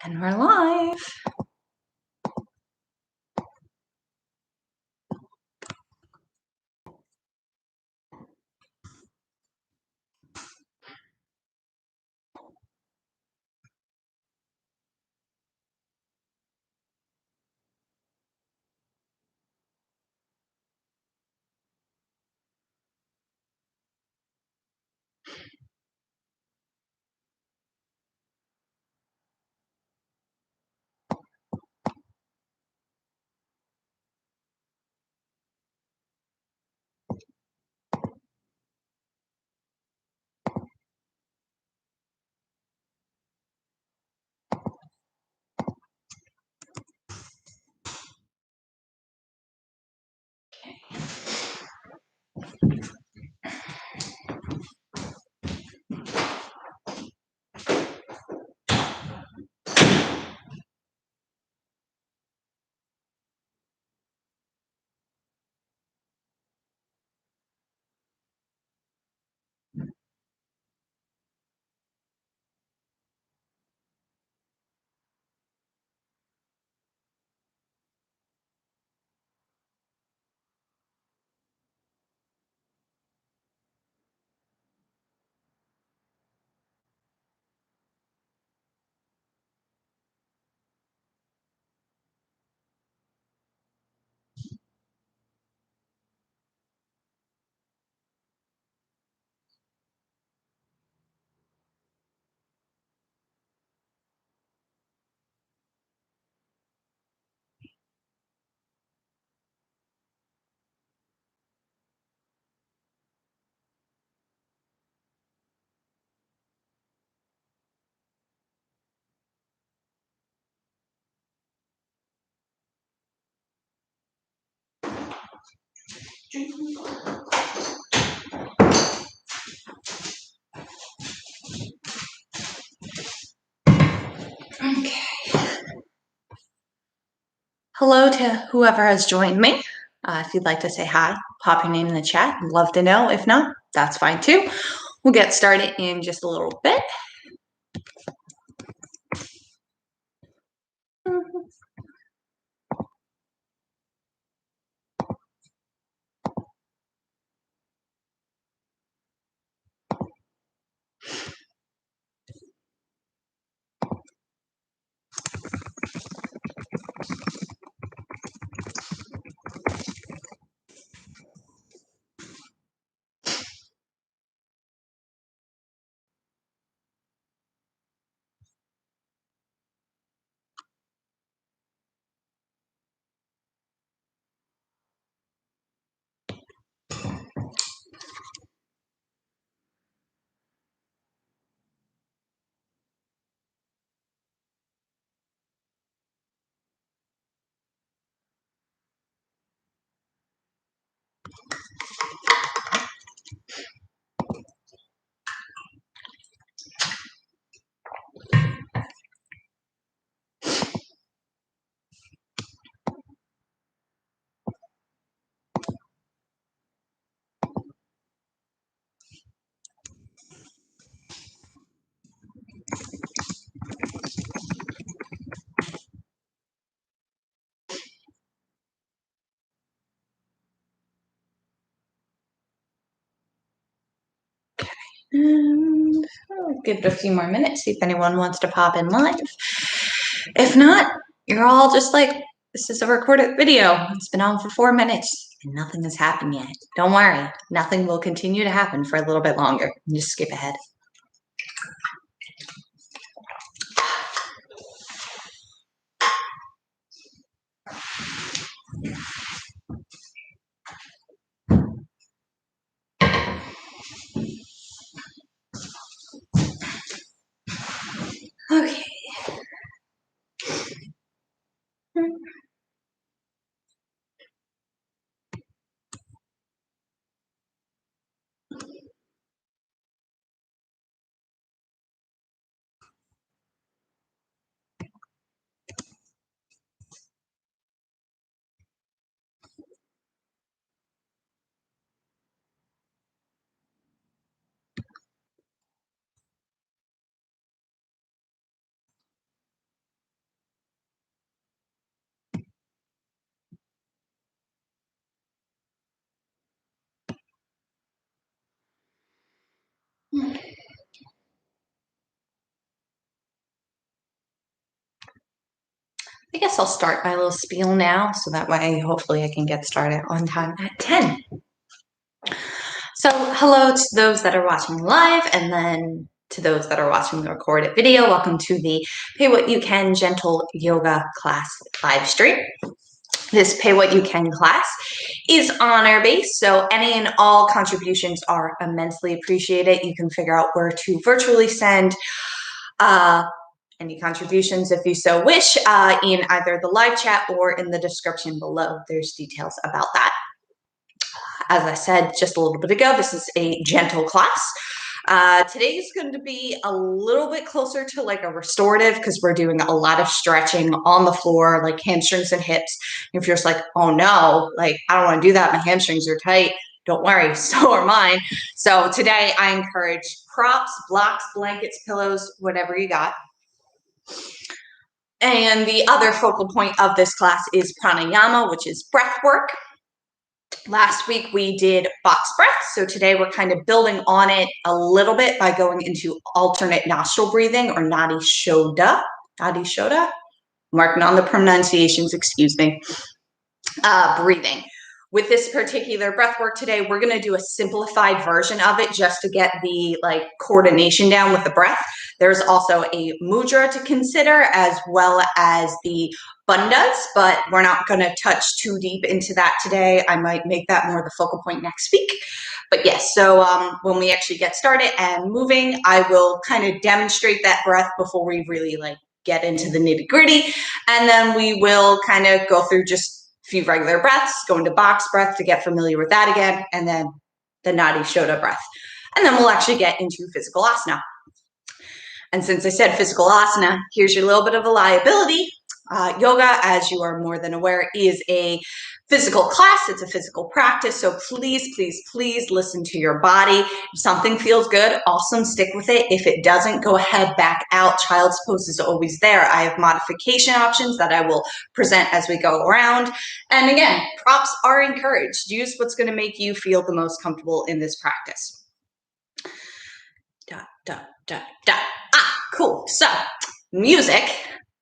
And we're live. Okay. Hello to whoever has joined me. If you'd like to say hi, pop your name in the chat. I'd love to know. If not, that's fine too. We'll get started in just a little bit. And I'll give it a few more minutes, see if anyone wants to pop in live. If not, you're all just like, this is a recorded video. It's been on for 4 minutes and nothing has happened yet. Don't worry, nothing will continue to happen for a little bit longer. Just skip ahead. Okay. I guess I'll start my little spiel now, so that way hopefully I can get started on time at 10. So hello to those that are watching live, and then to those that are watching the recorded video. Welcome to the Pay What You Can Gentle Yoga class live stream. This Pay What You Can class is honor-based, so any and all contributions are immensely appreciated. You can figure out where to virtually send any contributions if you so wish in either the live chat or in the description below. There's details about that. As I said just a little bit ago, this is a gentle class. Today is going to be a little bit closer to like a restorative because we're doing a lot of stretching on the floor, like hamstrings and hips. If you're just like, oh no, like I don't want to do that, my hamstrings are tight, don't worry, so are mine. So today I encourage props, blocks, blankets, pillows, whatever you got. And the other focal point of this class is pranayama, which is breath work. Last week we did box breath, so today we're kind of building on it a little bit by going into alternate nostril breathing, or Nadi Shodhana. Nadi Shodhana? Marking on the pronunciations, excuse me. Breathing. With this particular breath work today, we're going to do a simplified version of it just to get the coordination down with the breath. There's also a mudra to consider as well as the bandhas, but we're not going to touch too deep into that today. I might make that more the focal point next week. But yes, so when we actually get started and moving, I will kind of demonstrate that breath before we really get into the nitty gritty. And then we will kind of go through just few regular breaths, go into box breath to get familiar with that again, and then the Nadi Shodhana breath. And then we'll actually get into physical asana. And since I said physical asana, here's your little bit of a liability. Yoga, as you are more than aware, is a physical class. It's a physical practice. So please, please, please listen to your body. If something feels good, awesome, stick with it. If it doesn't, go ahead, back out. Child's pose is always there. I have modification options that I will present as we go around. And again, props are encouraged. Use what's going to make you feel the most comfortable in this practice. Cool. So music.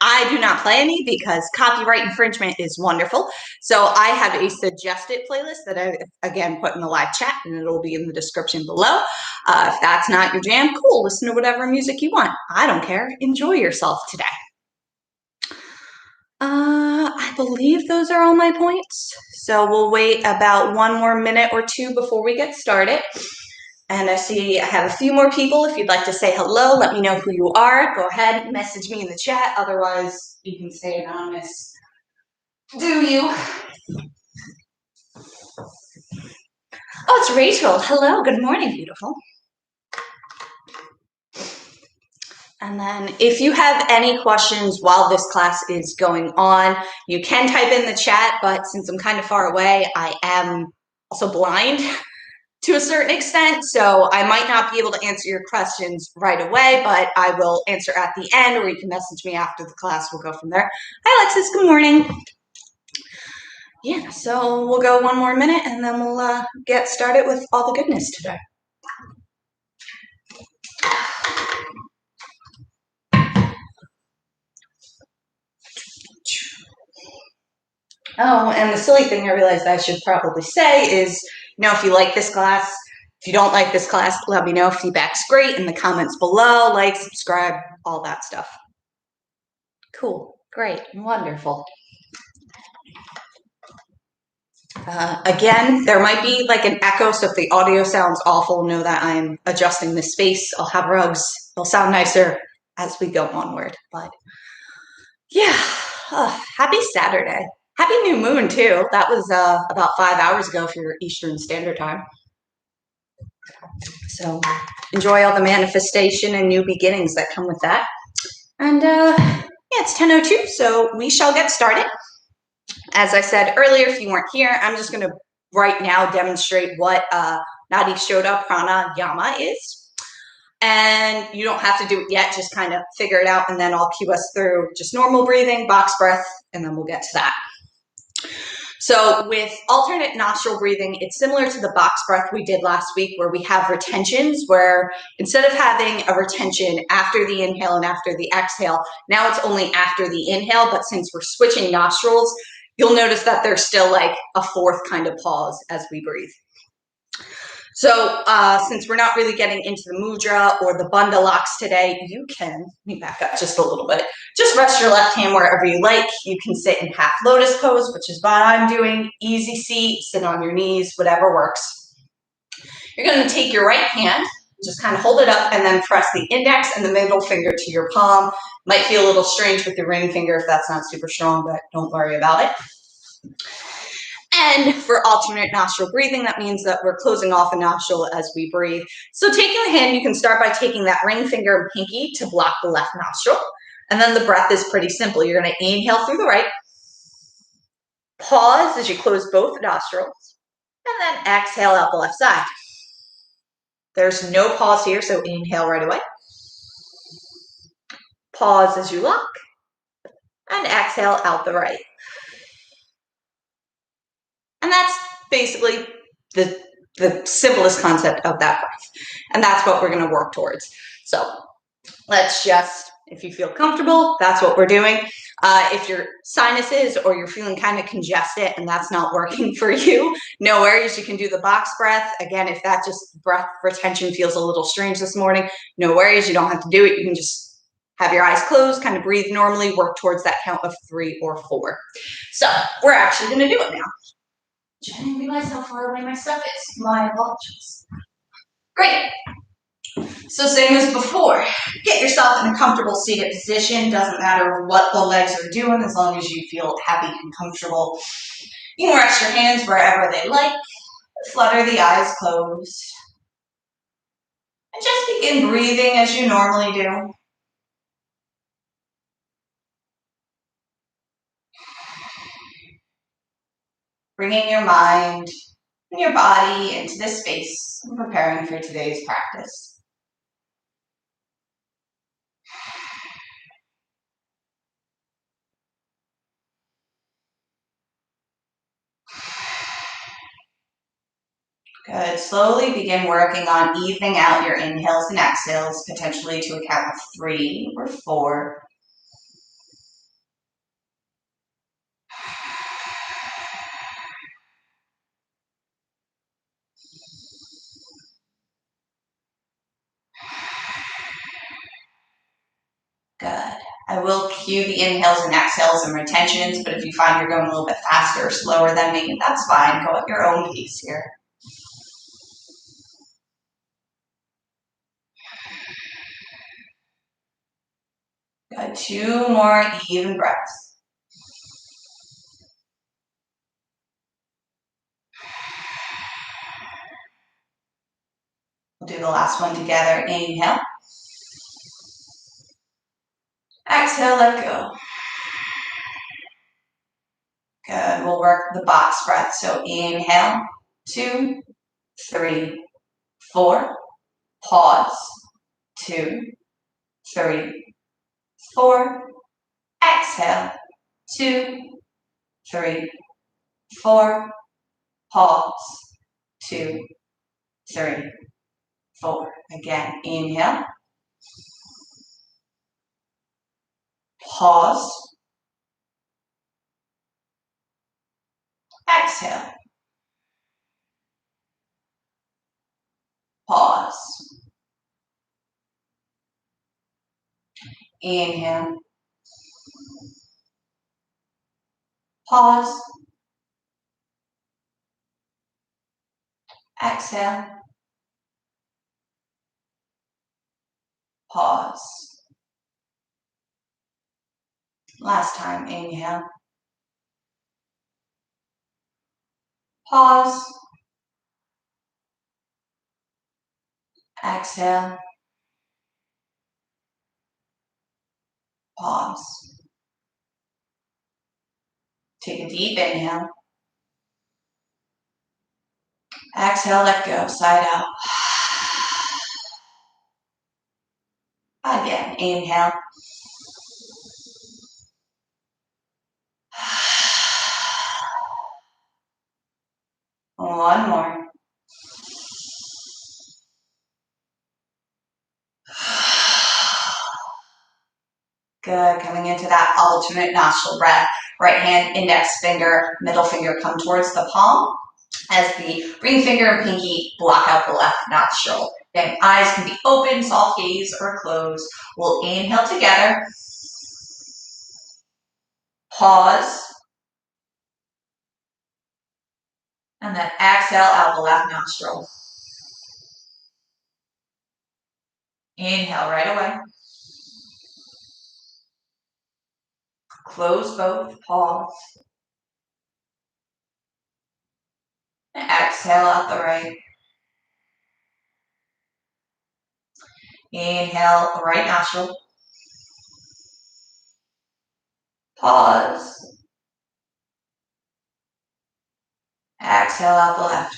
I do not play any because copyright infringement is wonderful. So I have a suggested playlist that I, again, put in the live chat, and it'll be in the description below. If that's not your jam, cool. Listen to whatever music you want. I don't care. Enjoy yourself today. I believe those are all my points. So we'll wait about 1 more minute or 2 before we get started. And I see I have a few more people. If you'd like to say hello, let me know who you are. Go ahead, message me in the chat. Otherwise, you can stay anonymous. Do you? Oh, it's Rachel. Hello. Good morning, beautiful. And then if you have any questions while this class is going on, you can type in the chat. But since I'm kind of far away, I am also blind to a certain extent, so I might not be able to answer your questions right away, but I will answer at the end, or you can message me after the class. We'll go from there. Hi, Alexis. Good morning. Yeah, so we'll go 1 more minute, and then we'll get started with all the goodness today. Oh, and the silly thing I realized I should probably say is, if you like this class, if you don't like this class, let me know. Feedback's great in the comments below. Like, subscribe, all that stuff. Cool, great, wonderful. Again, there might be an echo, so if the audio sounds awful, know that I'm adjusting the space. I'll have rugs. They'll sound nicer as we go onward. But yeah, happy Saturday. Happy new moon, too. That was about 5 hours ago for your Eastern Standard Time. So enjoy all the manifestation and new beginnings that come with that. And yeah, it's 10:02, so we shall get started. As I said earlier, if you weren't here, I'm just going to right now demonstrate what Nadi Shodhana Pranayama is. And you don't have to do it yet, just kind of figure it out, and then I'll cue us through just normal breathing, box breath, and then we'll get to that. So with alternate nostril breathing, it's similar to the box breath we did last week, where we have retentions, where instead of having a retention after the inhale and after the exhale, now it's only after the inhale. But since we're switching nostrils, you'll notice that there's still like a fourth kind of pause as we breathe. So since we're not really getting into the mudra or the bandha locks today, you can, let me back up just a little bit, just rest your left hand wherever you like. You can sit in half lotus pose, which is what I'm doing. Easy seat, sit on your knees, whatever works. You're going to take your right hand, just kind of hold it up, and then press the index and the middle finger to your palm. Might feel a little strange with your ring finger if that's not super strong, but don't worry about it. And for alternate nostril breathing, that means that we're closing off a nostril as we breathe. So taking the hand, you can start by taking that ring finger and pinky to block the left nostril. And then the breath is pretty simple. You're going to inhale through the right, pause as you close both nostrils, and then exhale out the left side. There's no pause here, so inhale right away. Pause as you lock, and exhale out the right. And that's basically the simplest concept of that breath. And that's what we're going to work towards. So let's just, if you feel comfortable, that's what we're doing. If your sinuses or you're feeling kind of congested and that's not working for you, no worries. You can do the box breath. Again, if that just breath retention feels a little strange this morning, no worries. You don't have to do it. You can just have your eyes closed, kind of breathe normally, work towards that count of 3 or 4. So we're actually going to do it now. I didn't realize how far away my stuff is. My apologies. Great. So same as before, get yourself in a comfortable seated position. Doesn't matter what the legs are doing, as long as you feel happy and comfortable. You can rest your hands wherever they like. Flutter the eyes closed. And just begin breathing as you normally do. Bringing your mind and your body into this space and preparing for today's practice. Good. Slowly begin working on evening out your inhales and exhales, potentially to a count of 3 or 4. Good. I will cue the inhales and exhales and retentions, but if you find you're going a little bit faster or slower than me, that's fine. Go at your own pace here. Good. 2 more even breaths. We'll do the last one together. Inhale. Exhale, let go. Good. We'll work the box breath. So inhale, 2, 3, 4. Pause. 2, 3, 4. Exhale. 2, 3, 4. Pause. 2, 3, 4. Again, inhale. Pause. Exhale. Pause. Inhale. Pause. Exhale. Pause. Last time, inhale. Pause. Exhale. Pause. Take a deep inhale. Exhale, let go, side out. Again, inhale. One more. Good, coming into that alternate nostril breath. Right hand, index finger, middle finger come towards the palm as the ring finger and pinky block out the left nostril. Then eyes can be open, soft gaze, or closed. We'll inhale together. Pause. And then exhale out the left nostril. Inhale right away. Close both, pause. And exhale out the right. Inhale, right nostril. Pause. Exhale out the left.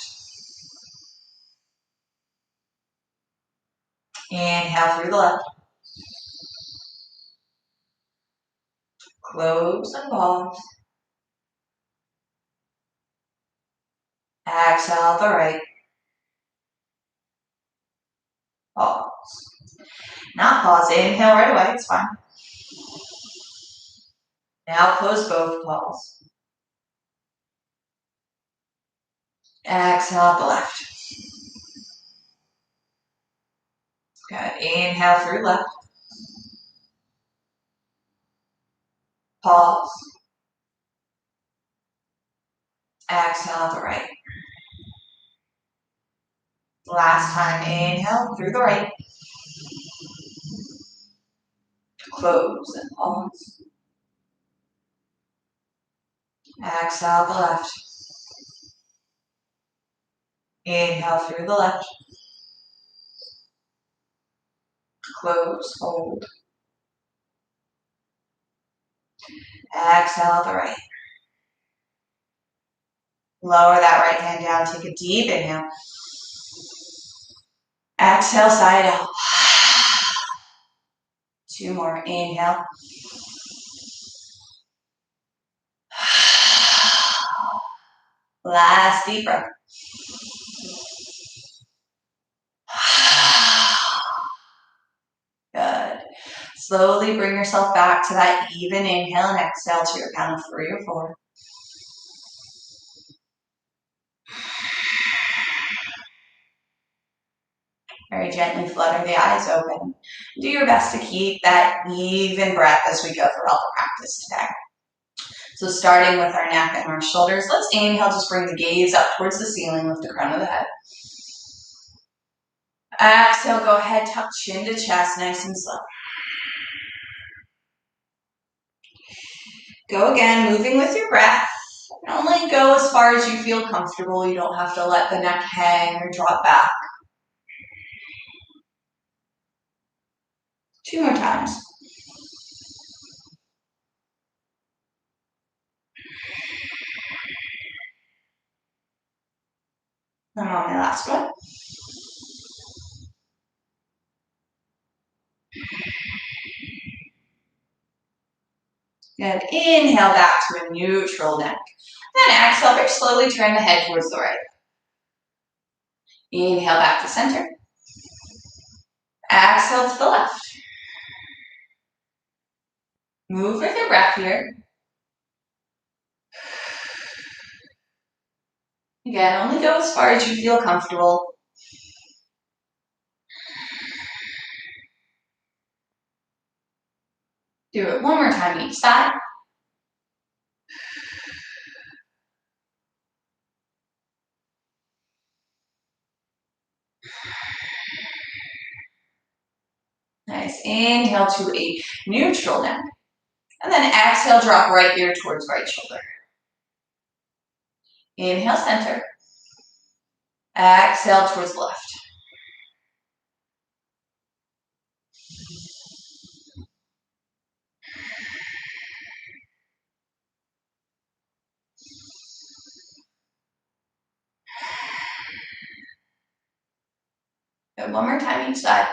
Inhale through the left. Close and pause. Exhale out the right. Pause. Not pause. Inhale right away. It's fine. Now close both. Pause. Exhale out the left. Good. Inhale through left. Pause. Exhale out the right. Last time. Inhale through the right. Close and pause. Exhale out the left. Inhale through the left. Close. Hold. Exhale out the right. Lower that right hand down. Take a deep inhale. Exhale, side out. 2 more. Inhale. Last deep breath. Good. Slowly bring yourself back to that even inhale and exhale to your count of 3 or 4. Very gently flutter the eyes open. Do your best to keep that even breath as we go throughout the practice today. So starting with our neck and our shoulders, let's inhale, just bring the gaze up towards the ceiling, lift the crown of the head. Exhale, go ahead, tuck chin to chest, nice and slow. Go again, moving with your breath. And only go as far as you feel comfortable. You don't have to let the neck hang or drop back. 2 more times. And on my last one. Good. Inhale back to a neutral neck. Then exhale, very slowly turn the head towards the right. Inhale back to center. Exhale to the left. Move with your breath here. Again, only go as far as you feel comfortable. Do it 1 more time each side. Nice. Inhale to a neutral neck. And then exhale, drop right ear towards right shoulder. Inhale, center. Exhale towards the left. Good. 1 more time each side.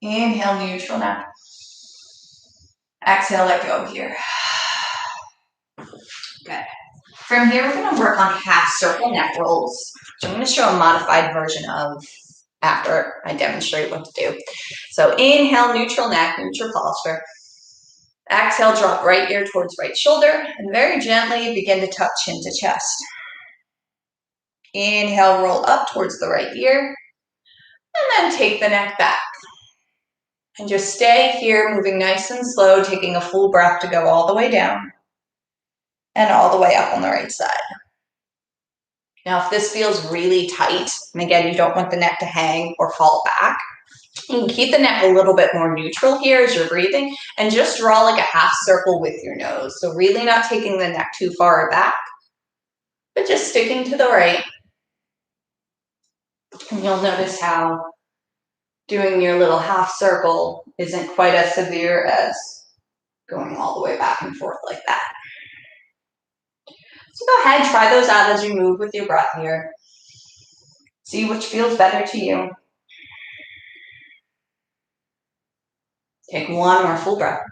Inhale, neutral neck. Exhale, let go here. Good. From here, we're going to work on half circle neck rolls, which I'm going to show a modified version of after I demonstrate what to do. So inhale, neutral neck, neutral posture. Exhale, drop right ear towards right shoulder, and very gently begin to tuck chin to chest. Inhale, roll up towards the right ear, and then take the neck back. And just stay here, moving nice and slow, taking a full breath to go all the way down and all the way up on the right side. Now, if this feels really tight, and again, you don't want the neck to hang or fall back, you can keep the neck a little bit more neutral here as you're breathing and just draw like a half circle with your nose. So really not taking the neck too far back, but just sticking to the right. And you'll notice how doing your little half circle isn't quite as severe as going all the way back and forth like that. So go ahead, try those out as you move with your breath here. See which feels better to you. Take one more full breath.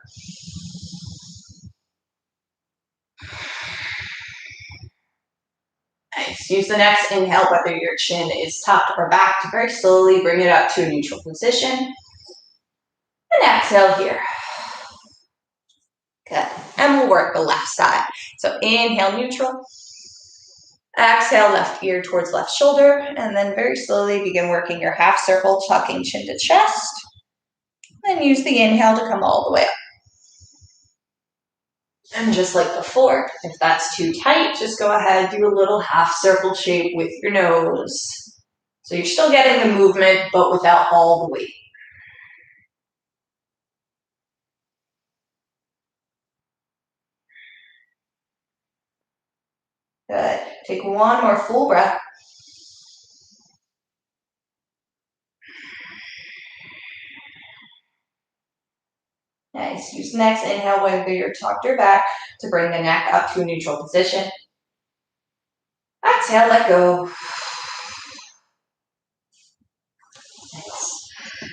Nice. Use the next inhale, whether your chin is tucked or back, to very slowly bring it up to a neutral position. And exhale here. Good. And we'll work the left side. So inhale, neutral. Exhale, left ear towards left shoulder. And then very slowly begin working your half circle, tucking chin to chest. Then use the inhale to come all the way up. And just like before, if that's too tight, just go ahead, do a little half circle shape with your nose. So you're still getting the movement, but without all the weight. Good. Take one more full breath. Nice. Use the next inhale, whether you're tucked or back, to bring the neck up to a neutral position. Exhale, let go. Nice.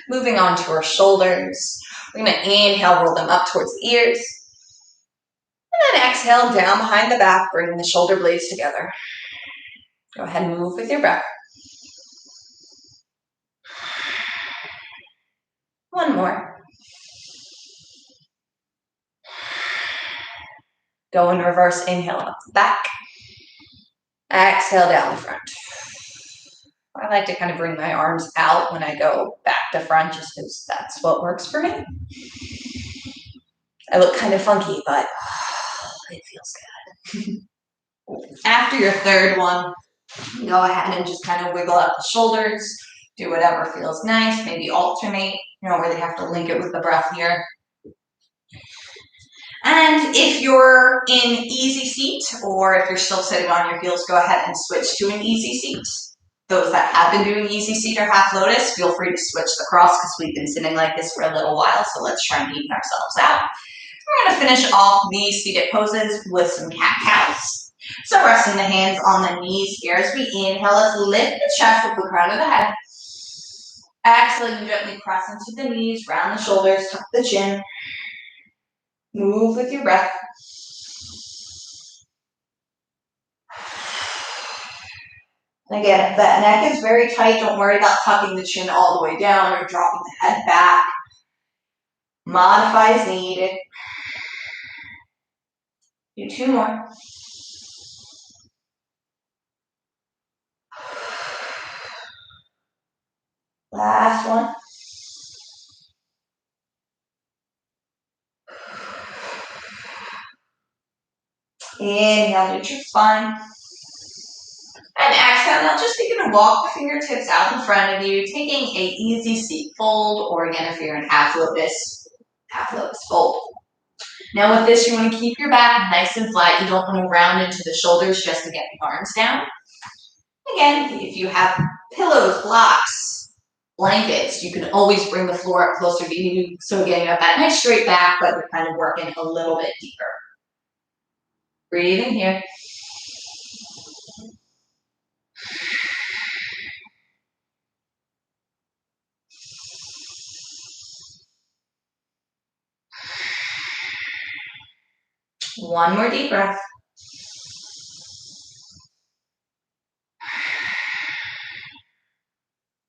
Moving on to our shoulders. We're going to inhale, roll them up towards the ears. And then exhale, down behind the back, bringing the shoulder blades together. Go ahead and move with your breath. One more. Go in reverse, inhale up the back. Exhale down the front. I like to kind of bring my arms out when I go back to front, just because that's what works for me. I look kind of funky, but it feels good. After your third one, go ahead and just kind of wiggle out the shoulders. Do whatever feels nice. Maybe alternate. You don't really have to link it with the breath here. And if you're in easy seat, or if you're still sitting on your heels, go ahead and switch to an easy seat. Those that have been doing easy seat or half lotus, feel free to switch the cross, because we've been sitting like this for a little while, so let's try and even ourselves out. We're going to finish off these seated poses with some cat-cows. So resting the hands on the knees here as we inhale, let's lift the chest with the crown of the head. Exhale, you gently press into the knees, round the shoulders, tuck the chin. Move with your breath. Again, if that neck is very tight, don't worry about tucking the chin all the way down or dropping the head back. Modify as needed. Do two more. Last one. Inhale, neutral spine. And exhale, now just begin to walk the fingertips out in front of you, taking a easy seat fold, or again, if you're in half lotus fold. Now with this, you want to keep your back nice and flat. You don't want to round into the shoulders just to get the arms down. Again, if you have pillows, blocks, blankets, you can always bring the floor up closer to you. So again, you have that nice straight back, but you're kind of working a little bit deeper. Breathing here. One more deep breath.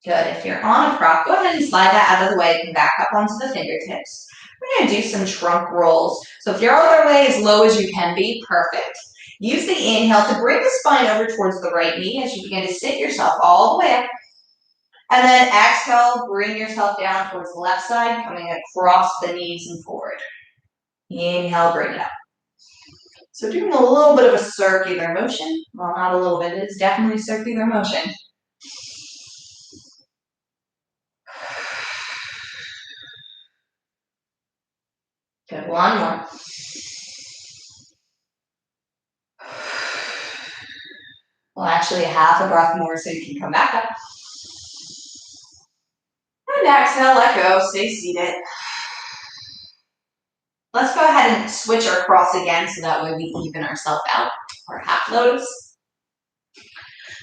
Good. If you're on a prop, go ahead and slide that out of the way and back up onto the fingertips. We're going to do some trunk rolls. So if you're all the way as low as you can be, perfect. Use the inhale to bring the spine over towards the right knee as you begin to sit yourself all the way up. And then exhale, bring yourself down towards the left side, coming across the knees and forward. Inhale, bring it up. So doing a little bit of a circular motion. Well, not a little bit, it's definitely circular motion. Good, one more. Well, actually half a breath more so you can come back up. And exhale, let go, stay seated. Let's go ahead and switch our cross again so that way we even ourselves out, our half lotus.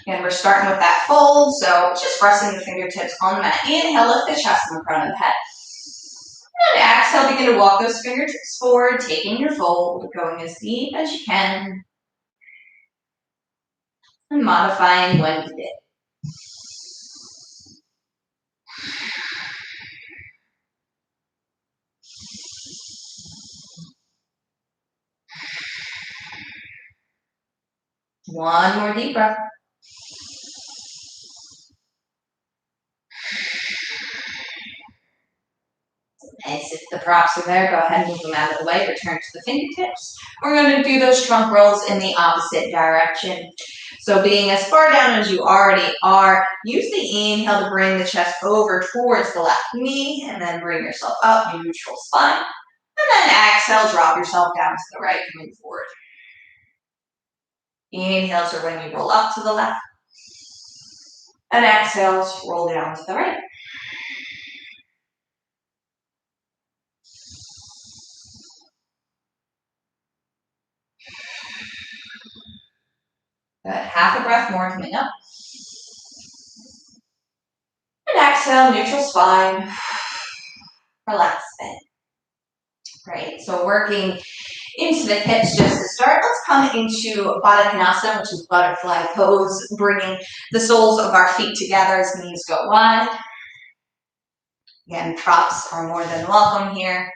And we're starting with that fold, so just pressing the fingertips on the mat. Inhale, lift the chest in the front of the head. And exhale, begin to walk those fingertips forward, taking your fold, going as deep as you can. And modifying when needed. One more deep breath. Nice. If the props are there, go ahead and move them out of the way. Return to the fingertips. We're going to do those trunk rolls in the opposite direction. So being as far down as you already are, use the inhale to bring the chest over towards the left knee, and then bring yourself up, neutral spine. And then exhale, drop yourself down to the right, coming forward. Inhales are when you roll up to the left. And exhales, roll down to the right. Good. Half a breath more coming up. And exhale, neutral spine. Relax a bit. Great. So working into the hips just to start. Let's come into Baddha Konasana, which is butterfly pose, bringing the soles of our feet together as knees go wide. Again, props are more than welcome here.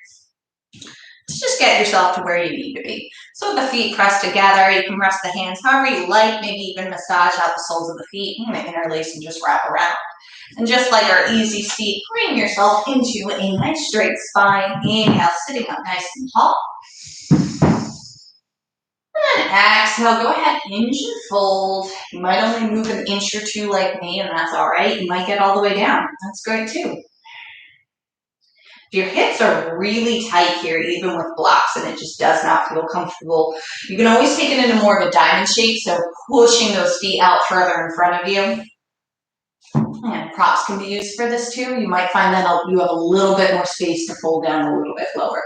Just get yourself to where you need to be. So the feet pressed together, you can rest the hands however you like, maybe even massage out the soles of the feet, and interlace and just wrap around. And just like our easy seat, bring yourself into a nice straight spine. Inhale, sitting up nice and tall. And then exhale, go ahead, hinge and fold. You might only move an inch or two like me, and that's all right. You might get all the way down. That's great too. If your hips are really tight here, even with blocks, and it just does not feel comfortable, you can always take it into more of a diamond shape, so pushing those feet out further in front of you. And props can be used for this too. You might find that you have a little bit more space to fold down a little bit lower.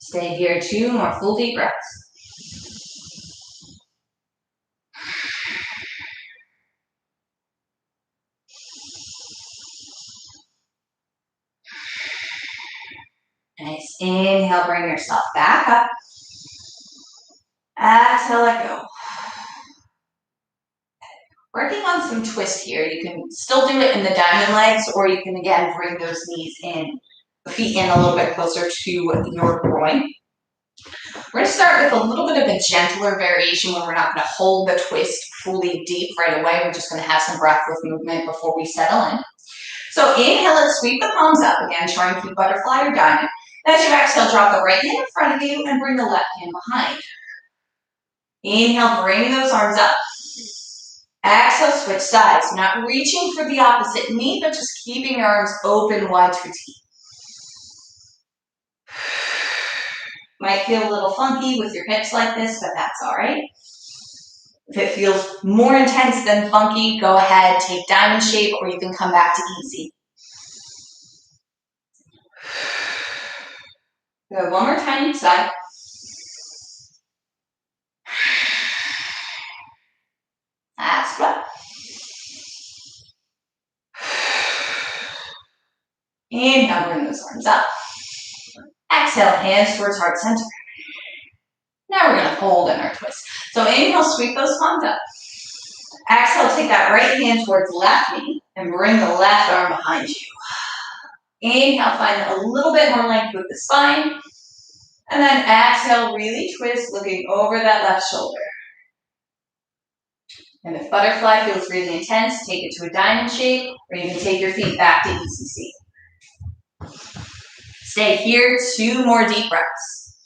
Stay here, 2 more full deep breaths. Nice. Inhale, bring yourself back up. Exhale, let go. Working on some twist here. You can still do it in the diamond legs, or you can again bring those knees in, the feet in a little bit closer to your groin. We're going to start with a little bit of a gentler variation where we're not going to hold the twist fully deep right away. We're just going to have some breath with movement before we settle in. So inhale and sweep the palms up again. Try and keep butterfly or diamond. As you exhale, drop the right hand in front of you and bring the left hand behind. Inhale, bring those arms up. Exhale, switch sides. Not reaching for the opposite knee, but just keeping your arms open wide to T. Might feel a little funky with your hips like this, but that's all right. If it feels more intense than funky, go ahead, take diamond shape, or you can come back to easy. Good. One more time each side. Last one. Inhale, bring those arms up. Exhale, hands towards heart center. Now we're going to fold in our twist. So inhale, sweep those palms up. Exhale, take that right hand towards left knee and bring the left arm behind you. Inhale, find a little bit more length with the spine. And then exhale, really twist, looking over that left shoulder. And if butterfly feels really intense, take it to a diamond shape, or you can take your feet back to easy seat. Stay here, 2 more deep breaths.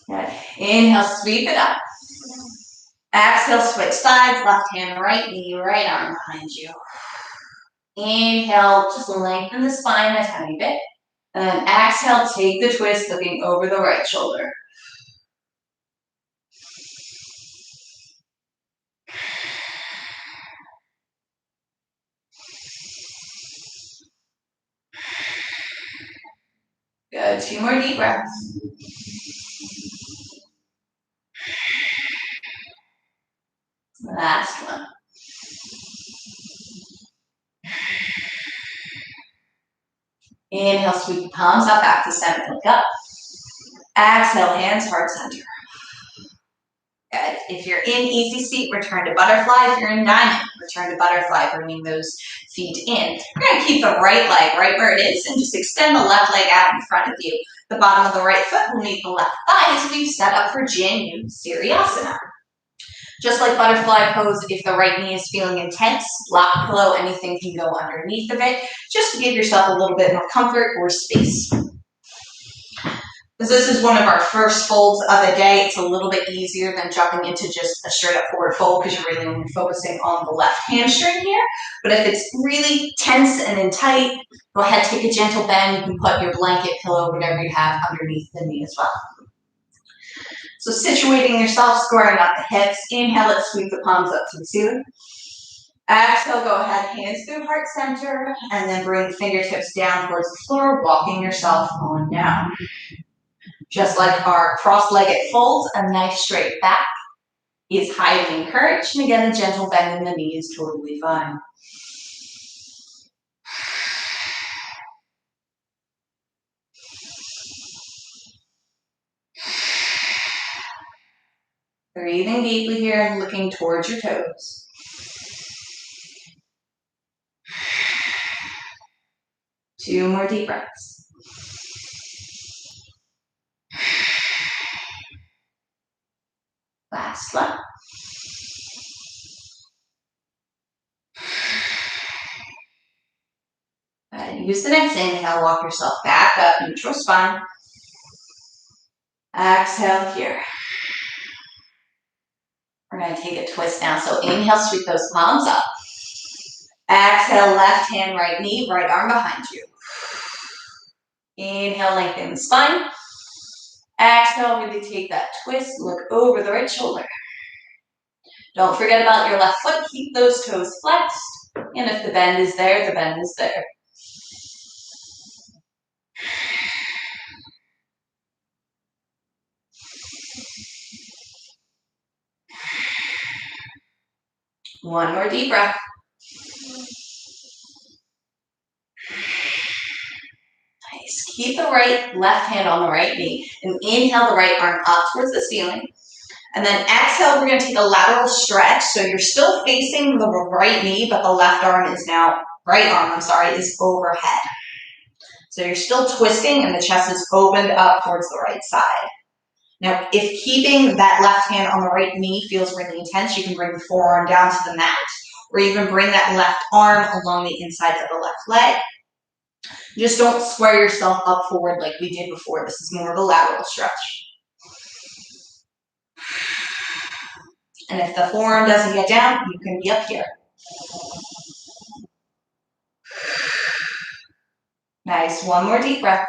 Good. Inhale, sweep it up. Exhale, switch sides, left hand, right knee, right arm behind you. Inhale, just lengthen the spine a tiny bit. And then exhale, take the twist, looking over the right shoulder. Good, 2 more deep breaths. Last one. Inhale, sweep the palms up, back to center, look up. Exhale, hands heart center. Good. If you're in easy seat, return to butterfly. If you're in diamond, return to butterfly, bringing those feet in. You're going to keep the right leg right where it is and just extend the left leg out in front of you. The bottom of the right foot will meet the left thigh as we've set up for Janusiriasana. Just like butterfly pose, if the right knee is feeling intense, block pillow, anything can go underneath of it, just to give yourself a little bit more comfort or space. Because this is one of our first folds of the day, it's a little bit easier than jumping into just a straight up forward fold because you're really only focusing on the left hamstring here. But if it's really tense and then tight, go ahead, take a gentle bend. You can put your blanket, pillow, whatever you have underneath the knee as well. So situating yourself, squaring up the hips. Inhale, let's sweep the palms up to the ceiling. Exhale, go ahead, hands through heart center, and then bring the fingertips down towards the floor, walking yourself on down. Just like our cross-legged folds, a nice straight back is highly encouraged. And again, a gentle bend in the knee is totally fine. Breathing deeply here and looking towards your toes. Two more deep breaths. Last one. Use the next inhale, walk yourself back up, neutral spine. Exhale here. We're going to take a twist now. So inhale, sweep those palms up. Exhale, left hand, right knee, right arm behind you. Inhale, lengthen the spine. Exhale, really take that twist, look over the right shoulder. Don't forget about your left foot, keep those toes flexed. And if the bend is there, the bend is there. One more deep breath. Nice. Keep the left hand on the right knee and inhale the right arm up towards the ceiling. And then exhale, we're going to take a lateral stretch. So you're still facing the right knee, but the left arm is now, is overhead. So you're still twisting and the chest is opened up towards the right side. Now, if keeping that left hand on the right knee feels really intense, you can bring the forearm down to the mat, or you can bring that left arm along the inside of the left leg. Just don't square yourself up forward like we did before. This is more of a lateral stretch. And if the forearm doesn't get down, you can be up here. Nice. One more deep breath.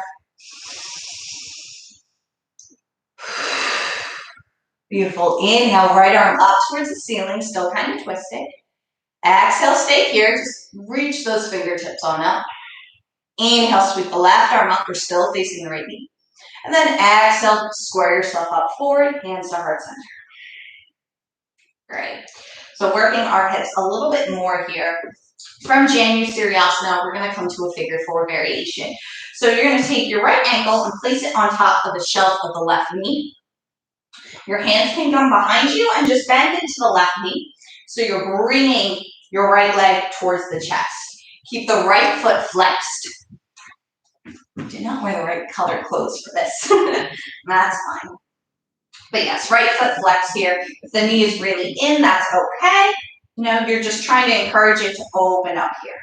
Beautiful. Inhale, right arm up towards the ceiling, still kind of twisted. Exhale, stay here. Just reach those fingertips on up. Inhale, sweep the left arm up. You're still facing the right knee. And then exhale, square yourself up forward, hands to heart center. Great. So working our hips a little bit more here. From Janusiriasana, we're going to come to a figure four variation. So you're going to take your right ankle and place it on top of the shelf of the left knee. Your hands can come behind you and just bend into the left knee. So you're bringing your right leg towards the chest. Keep the right foot flexed. Did not wear the right colored clothes for this. That's fine. But yes, right foot flex here. If the knee is really in, that's okay. You know, you're just trying to encourage it to open up here.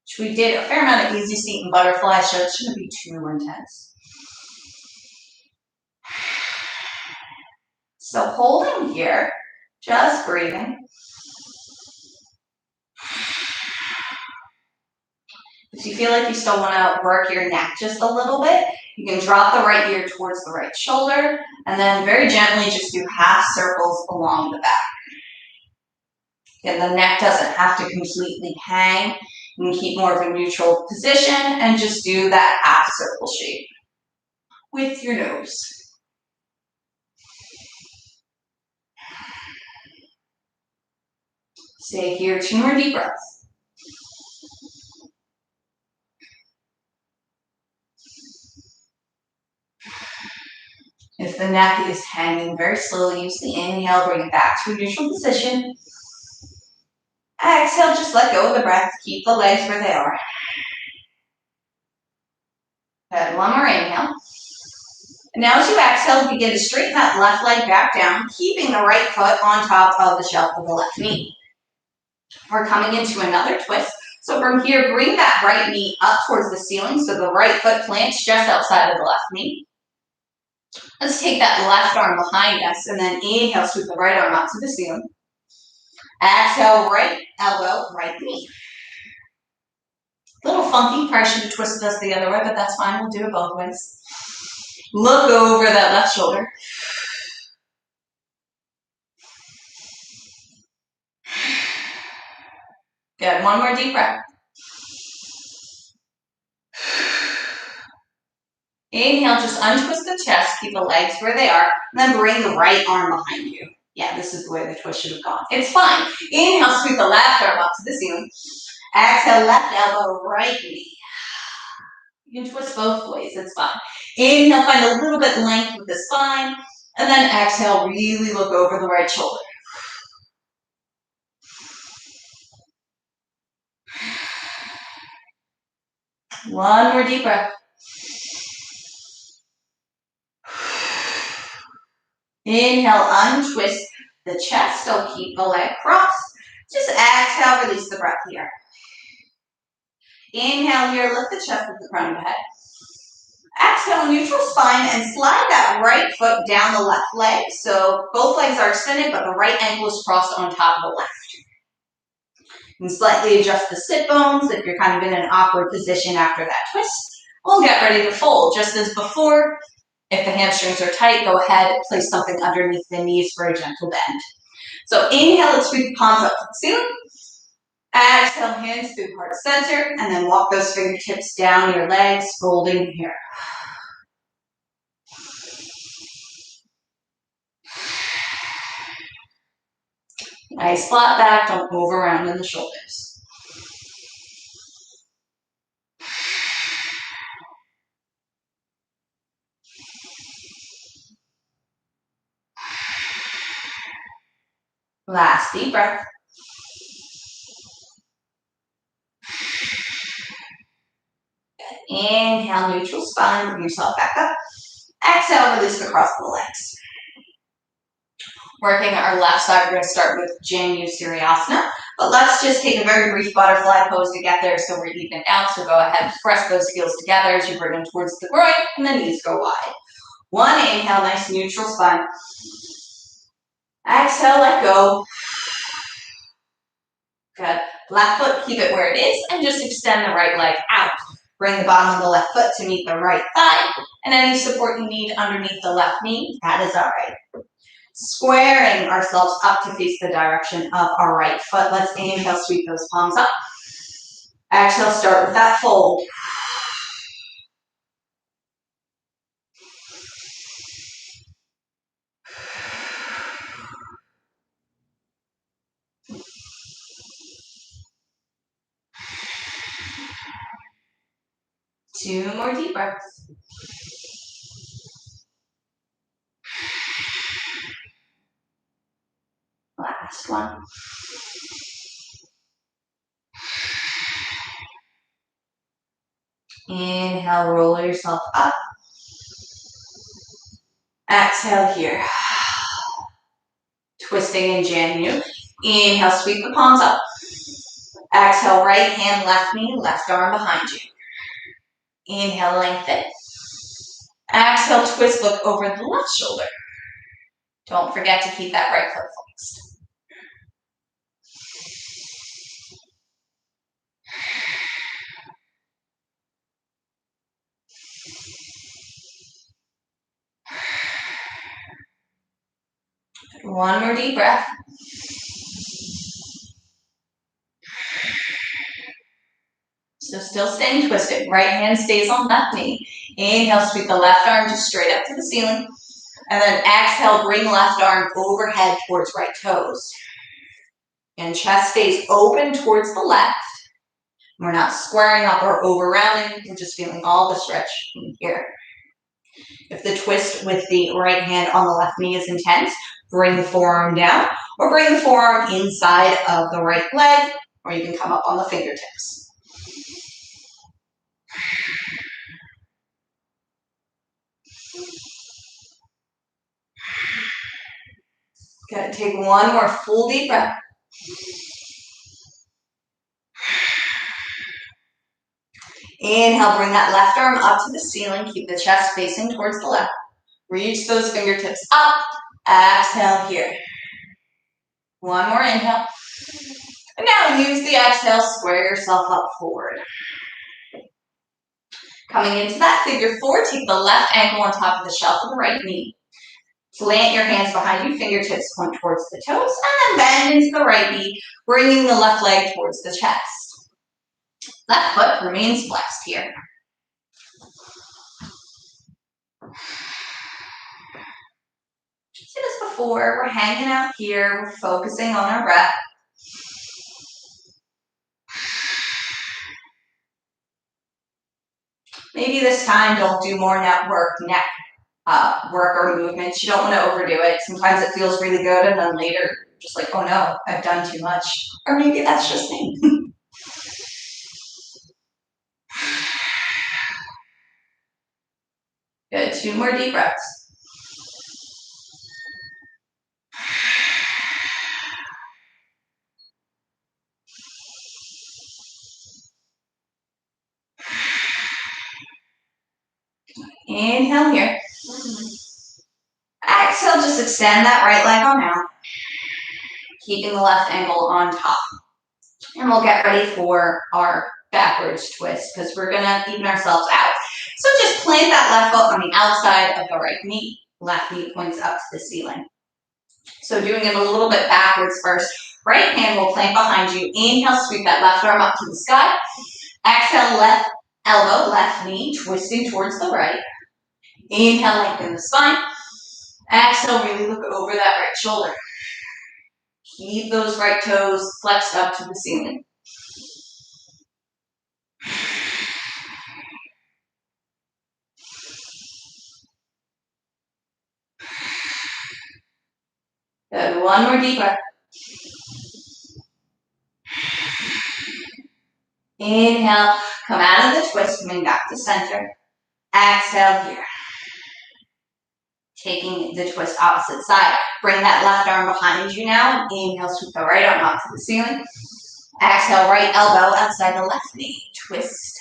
Which we did a fair amount of easy seat and butterfly, so it shouldn't be too intense. So holding here, just breathing. If you feel like you still want to work your neck just a little bit, you can drop the right ear towards the right shoulder, and then very gently just do half circles along the back. And the neck doesn't have to completely hang. You can keep more of a neutral position and just do that half circle shape with your nose. Stay here, 2 more deep breaths. If the neck is hanging, very slowly use the inhale, bring it back to a neutral position. Exhale, just let go of the breath. Keep the legs where they are. Good. One more inhale. And now as you exhale, begin to straighten that left leg back down, keeping the right foot on top of the shelf of the left knee. We're coming into another twist. So from here, bring that right knee up towards the ceiling so the right foot plants just outside of the left knee. Let's take that left arm behind us and then inhale, sweep the right arm up to the ceiling. Exhale, right elbow, right knee. A little funky, probably should have twisted us the other way, but that's fine. We'll do it both ways. Look over that left shoulder. Good. One more deep breath. Inhale, just untwist the chest, keep the legs where they are, and then bring the right arm behind you. Yeah, this is the way the twist should have gone. It's fine. Inhale, sweep the left arm up to the ceiling. Exhale, left elbow, right knee. You can twist both ways, it's fine. Inhale, find a little bit length with the spine, and then exhale, really look over the right shoulder. One more deep breath. Inhale, untwist the chest, still keep the leg crossed. Just exhale, release the breath here. Inhale here, lift the chest with the crown of the head. Exhale, neutral spine, and slide that right foot down the left leg. So both legs are extended, but the right ankle is crossed on top of the left. You can slightly adjust the sit bones if you're kind of in an awkward position after that twist. We'll get ready to fold. Just as before, if the hamstrings are tight, go ahead and place something underneath the knees for a gentle bend. So inhale, let's sweep the palms up to the ceiling. Exhale, hands through heart center, and then walk those fingertips down your legs, folding here. Nice flat back, don't move around in the shoulders. Last deep breath. Inhale, neutral spine, bring yourself back up. Exhale, release across the legs. Working our left side, we're going to start with Janusiriasana, but let's just take a very brief butterfly pose to get there so we're even out. So go ahead, press those heels together as you bring them towards the groin, and the knees go wide. One inhale, nice neutral spine. Exhale, let go. Good. Left foot, keep it where it is, and just extend the right leg out. Bring the bottom of the left foot to meet the right thigh, and any support you need underneath the left knee, that is all right. Squaring ourselves up to face the direction of our right foot. Let's inhale, sweep those palms up. Exhale, start with that fold. 2 more deep breaths. Last one. Inhale, roll yourself up. Exhale here. Twisting in Janu. Inhale, sweep the palms up. Exhale, right hand, left knee, left arm behind you. Inhale, lengthen. Exhale, twist, look over the left shoulder. Don't forget to keep that right foot flexed. One more deep breath. So still staying twisted. Right hand stays on left knee. Inhale, sweep the left arm just straight up to the ceiling. And then exhale, bring left arm overhead towards right toes. And chest stays open towards the left. We're not squaring up or over rounding. We're just feeling all the stretch in here. If the twist with the right hand on the left knee is intense, bring the forearm down or bring the forearm inside of the right leg, or you can come up on the fingertips. Good. Take one more full deep breath. Inhale, bring that left arm up to the ceiling. Keep the chest facing towards the left. Reach those fingertips up. Exhale here. One more inhale. And now use the exhale, square yourself up forward. Coming into that figure four, take the left ankle on top of the shelf of the right knee. Plant your hands behind you, fingertips point towards the toes, and then bend into the right knee, bringing the left leg towards the chest. Left foot remains flexed here. Just as before, we're hanging out here, we're focusing on our breath. Maybe this time don't do more neck work or movements. You don't want to overdo it. Sometimes it feels really good and then later, just like, oh no, I've done too much. Or maybe that's just me. Good, 2 more deep breaths. Inhale here. Exhale, just extend that right leg on out. Keeping the left ankle on top. And we'll get ready for our backwards twist because we're going to even ourselves out. So just plant that left foot on the outside of the right knee. Left knee points up to the ceiling. So doing it a little bit backwards first. Right hand will plant behind you. Inhale, sweep that left arm up to the sky. Exhale, left elbow, left knee, twisting towards the right. Inhale, lengthen the spine. Exhale, really look over that right shoulder. Keep those right toes flexed up to the ceiling. Good. One more deep breath. Inhale, come out of the twist, coming back to center. Exhale here. Taking the twist opposite side. Bring that left arm behind you now. And inhale, sweep the right arm up to the ceiling. Exhale, right elbow outside the left knee. Twist.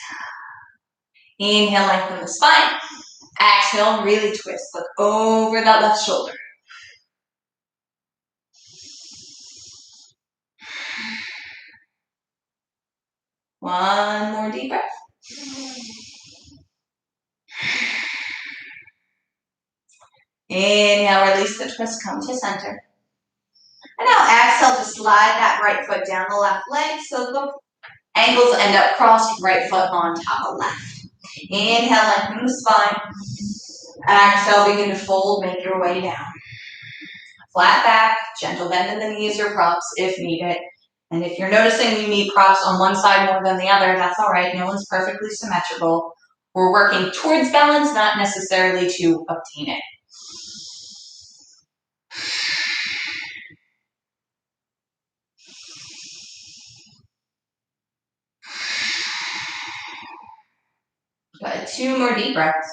Inhale, lengthen the spine. Exhale, really twist. Look over that left shoulder. One more deep breath. Inhale, release the twist, come to center. And now exhale to slide that right foot down the left leg so the ankles end up crossed, right foot on top of left. Inhale, lengthen the spine. Exhale, begin to fold, make your way down. Flat back, gentle bend in the knees or props if needed. And if you're noticing you need props on one side more than the other, that's all right. No one's perfectly symmetrical. We're working towards balance, not necessarily to obtain it. Good. 2 more deep breaths.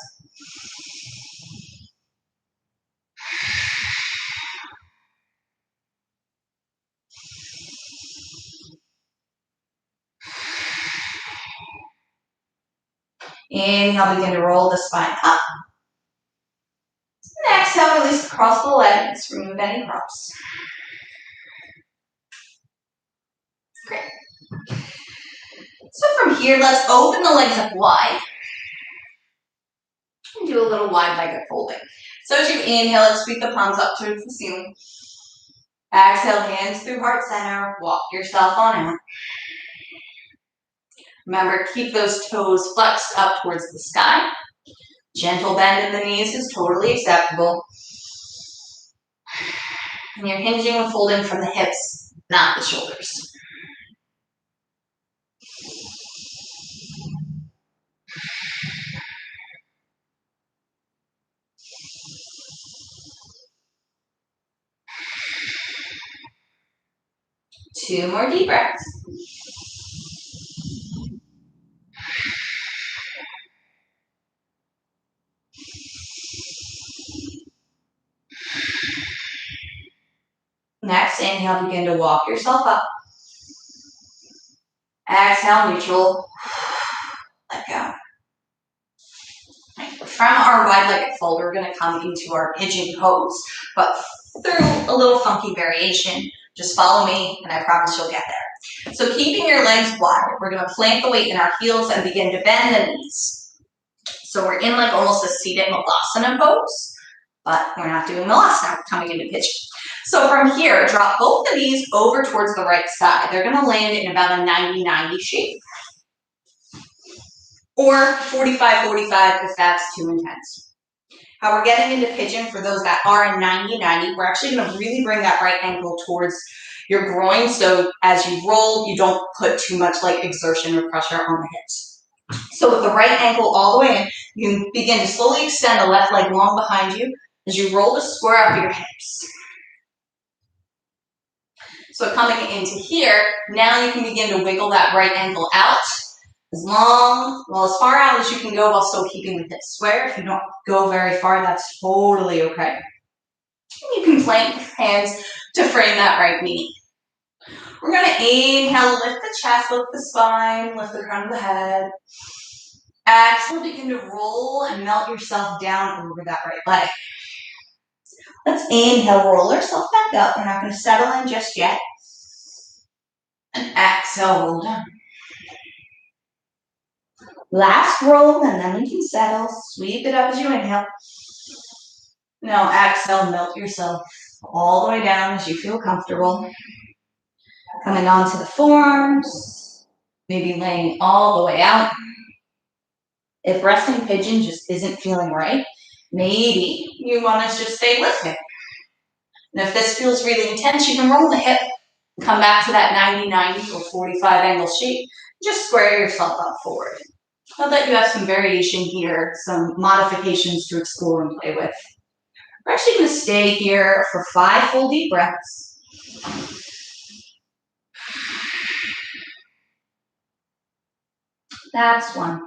Inhale, begin to roll the spine up. And exhale, release across the legs, remove any props. Great. So from here, let's open the legs up wide. And do a little wide legged folding. So as you inhale, let's sweep the palms up towards the ceiling. Exhale, hands through heart center. Walk yourself on out. Remember, keep those toes flexed up towards the sky. Gentle bend in the knees is totally acceptable. And you're hinging and folding from the hips, not the shoulders. Two more deep breaths. Next, inhale, begin to walk yourself up. Exhale, neutral. Let go. From our wide-legged fold, we're going to come into our pigeon pose, but through a little funky variation. Just follow me, and I promise you'll get there. So keeping your legs wide, we're going to plant the weight in our heels and begin to bend the knees. So we're in like almost a seated Malasana pose, but we're not doing Malasana, we're coming into pigeon. So from here, drop both the knees over towards the right side. They're going to land in about a 90-90 shape. Or 45-45 if that's too intense. How we're getting into pigeon, for those that are in 90-90, we're actually going to really bring that right ankle towards your groin, so as you roll, you don't put too much like exertion or pressure on the hips. So with the right ankle all the way in, you can begin to slowly extend the left leg long behind you as you roll to square up your hips. So coming into here, now you can begin to wiggle that right ankle out. As far out as you can go while still keeping the hips square. If you don't go very far, that's totally okay. And you can plant your hands to frame that right knee. We're going to inhale, lift the chest, lift the spine, lift the crown of the head. Exhale, begin to roll and melt yourself down over that right leg. Let's inhale, roll ourselves back up. We're not going to settle in just yet. And exhale, roll down. Last roll, and then we can settle. Sweep it up as you inhale. Now exhale, melt yourself all the way down as you feel comfortable. Coming onto the forearms, maybe laying all the way out. If resting pigeon just isn't feeling right, maybe you want to just stay lifted. And if this feels really intense, you can roll the hip, come back to that 90-90 or 45 angle shape. Just square yourself up forward. I'll let you have some variation here, some modifications to explore and play with. We're actually going to stay here for 5 full deep breaths. That's 1.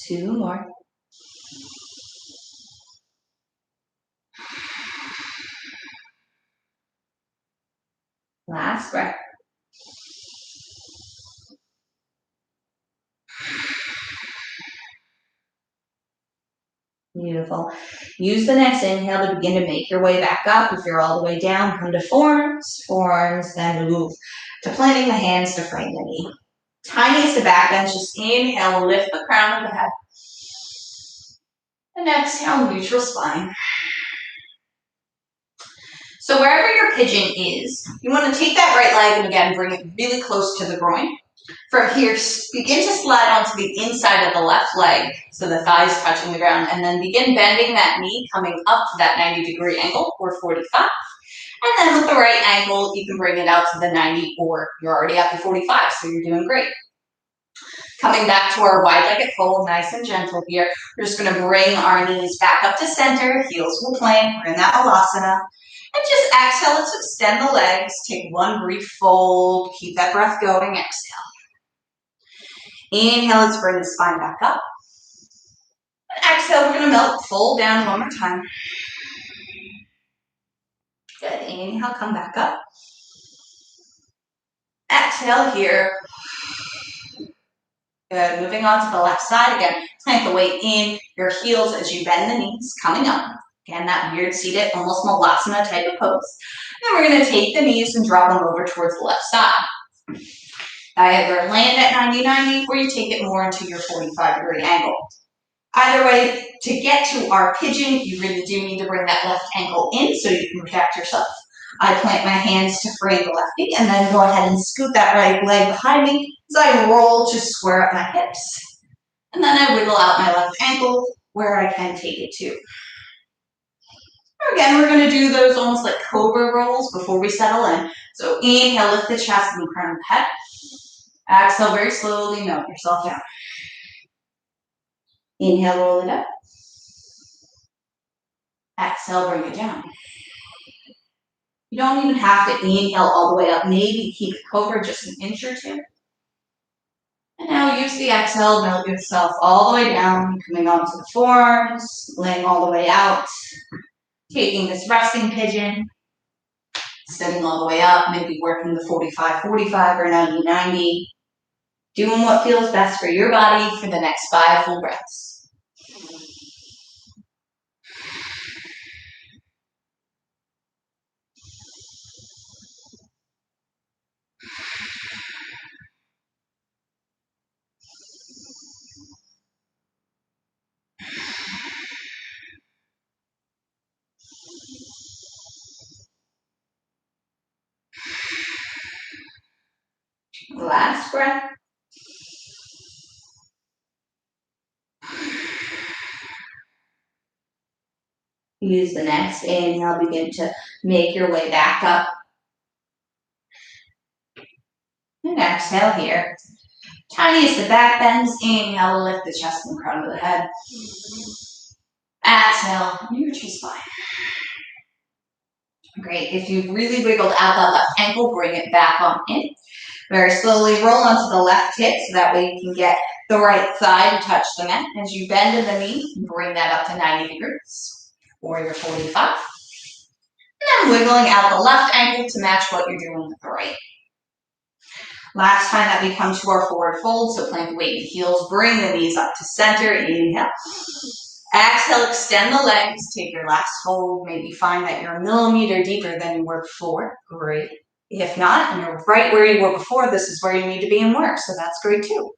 Two more. Last breath. Beautiful. Use the next inhale to begin to make your way back up. If you're all the way down, come to forearms, then move to planting the hands to frame the knee. Tiny as the back bend, just inhale, lift the crown of the head. And exhale, neutral spine. So wherever your pigeon is, you want to take that right leg and again, bring it really close to the groin. From here, begin to slide onto the inside of the left leg, so the thigh is touching the ground, and then begin bending that knee, coming up to that 90-degree angle, or 45. And then with the right ankle, you can bring it out to the 90, or you're already at the 45, so you're doing great. Coming back to our wide-legged fold, nice and gentle here. We're just gonna bring our knees back up to center, heels will plank, we're in that Halasana. And just exhale to extend the legs, take one brief fold, keep that breath going, exhale. Inhale, let's bring the spine back up. And exhale, we're gonna melt, fold down one more time. Good, inhale, come back up. Exhale here. Good, moving on to the left side again. Plant the weight in your heels as you bend the knees, coming up. Again, that weird seated, almost Malasana type of pose. Then we're gonna take the knees and drop them over towards the left side. Either land at 90-90 or you take it more into your 45-degree angle. Either way, to get to our pigeon, you really do need to bring that left ankle in so you can protect yourself. I plant my hands to frame the left knee and then go ahead and scoot that right leg behind me as I roll to square up my hips. And then I wiggle out my left ankle where I can take it to. Again, we're going to do those almost like cobra rolls before we settle in. So inhale, lift the chest and the crown of the head. Exhale, very slowly melt yourself down. Inhale, roll it up. Exhale, bring it down. You don't even have to inhale all the way up. Maybe keep cobra just an inch or two. And now use the exhale, melt yourself all the way down, coming onto the forearms, laying all the way out. Taking this resting pigeon, sitting all the way up, maybe working the 45-45 or 90-90. Doing what feels best for your body for the next 5 full breaths. Last breath. Use the next inhale, begin to make your way back up. And exhale here. Tiniest of back bends. Inhale, lift the chest and the crown of the head. Exhale, you're just fine. Great. If you've really wiggled out that left ankle, bring it back on in. Very slowly roll onto the left hip so that way you can get the right thigh to touch the mat. As you bend in the knee, bring that up to 90 degrees or your 45. And then wiggling out the left ankle to match what you're doing with the right. Last time that we come to our forward fold, so plant the weight in the heels, bring the knees up to center, inhale. Exhale, extend the legs, take your last fold, maybe find that you're a millimeter deeper than you were before, great. If not, and you're right where you were before, this is where you need to be and work, so that's great too.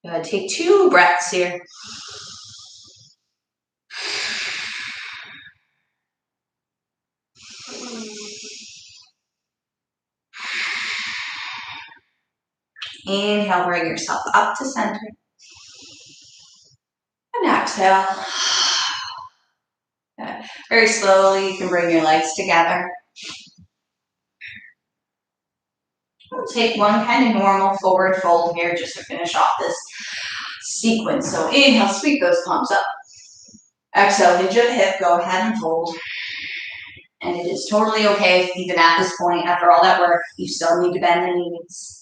Good, take 2 breaths here. Inhale, bring yourself up to center. And exhale. Good. Very slowly, you can bring your legs together. We'll take one kind of normal forward fold here just to finish off this sequence. So inhale, sweep those palms up. Exhale, hinge at the hip, go ahead and fold. And it is totally okay if even at this point, after all that work, you still need to bend the knees.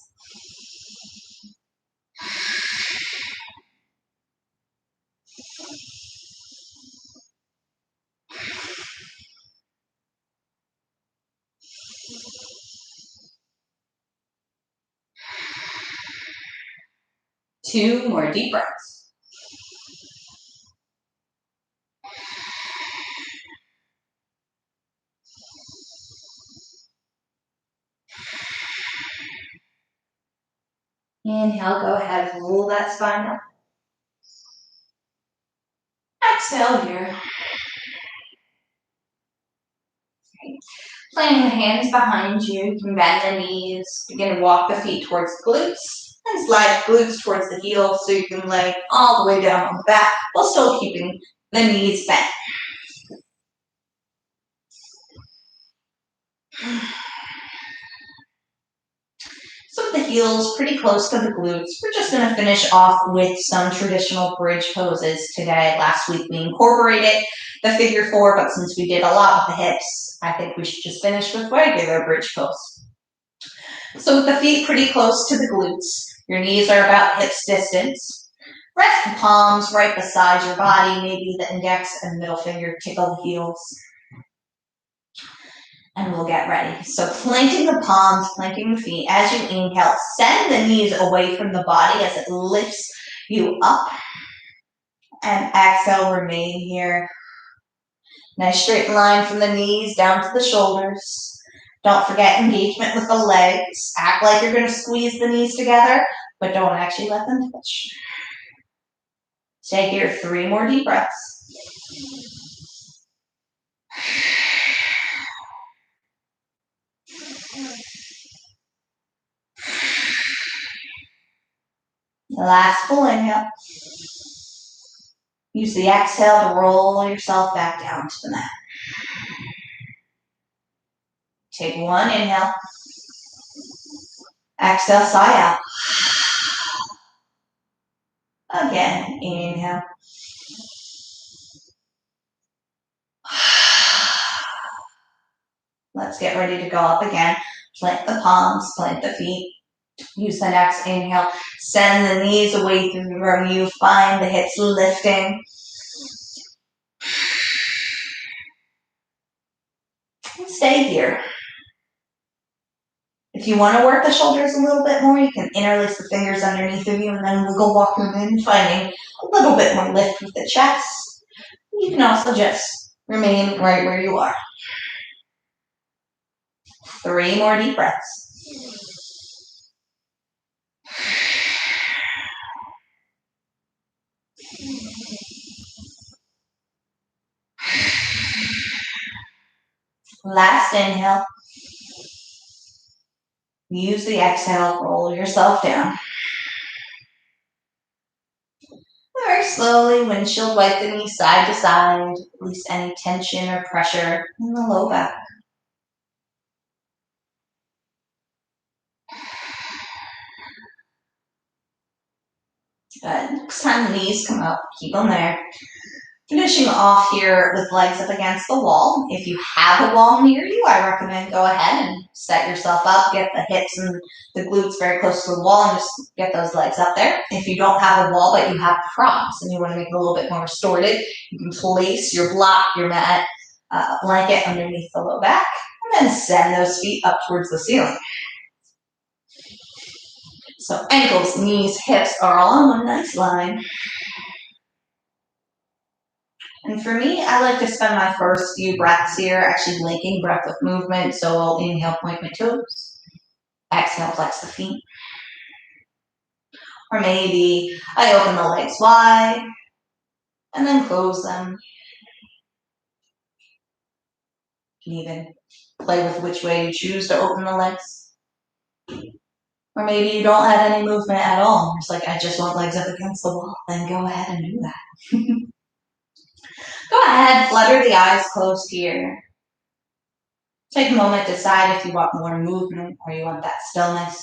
Two more deep breaths. Inhale, go ahead, roll that spine up. Exhale here. Planting the hands behind you, you can bend the knees, begin to walk the feet towards the glutes, and slide the glutes towards the heels so you can lay all the way down on the back while still keeping the knees bent. So with the heels pretty close to the glutes, we're just going to finish off with some traditional bridge poses today. Last week we incorporated the figure 4, but since we did a lot with the hips, I think we should just finish with regular bridge pose. So with the feet pretty close to the glutes, your knees are about hips distance. Rest the palms right beside your body, maybe the index and middle finger tickle the heels. And we'll get ready. So planting the palms, planting the feet. As you inhale, send the knees away from the body as it lifts you up. And exhale, remain here. Nice straight line from the knees down to the shoulders. Don't forget engagement with the legs. Act like you're going to squeeze the knees together, but don't actually let them touch. Stay here, 3 more deep breaths. Last full inhale. Use the exhale to roll yourself back down to the mat. Take 1 inhale. Exhale, sigh out. Again, inhale. Let's get ready to go up again. Plant the palms, plant the feet. Use the next inhale. Send the knees away from you. Find the hips lifting. Stay here. If you want to work the shoulders a little bit more, you can interlace the fingers underneath of you and then we'll go walking in, finding a little bit more lift with the chest. You can also just remain right where you are. 3 more deep breaths. Last inhale. Use the exhale, roll yourself down. Very slowly, windshield wipe the knees side to side, release any tension or pressure in the low back. Good. Next time the knees come up, keep them there. Finishing off here with legs up against the wall. If you have a wall near you, I recommend go ahead and set yourself up, get the hips and the glutes very close to the wall and just get those legs up there. If you don't have a wall but you have props and you want to make it a little bit more restorative, you can place your block, your mat, blanket underneath the low back and then send those feet up towards the ceiling. So ankles, knees, hips are all on one nice line. And for me, I like to spend my first few breaths here actually linking breath with movement. So I'll inhale, point my toes. Exhale, flex the feet. Or maybe I open the legs wide and then close them. You can even play with which way you choose to open the legs. Or maybe you don't have any movement at all. It's like, I just want legs up against the wall. Then go ahead and do that. Go ahead, flutter the eyes closed here. Take a moment to decide if you want more movement or you want that stillness.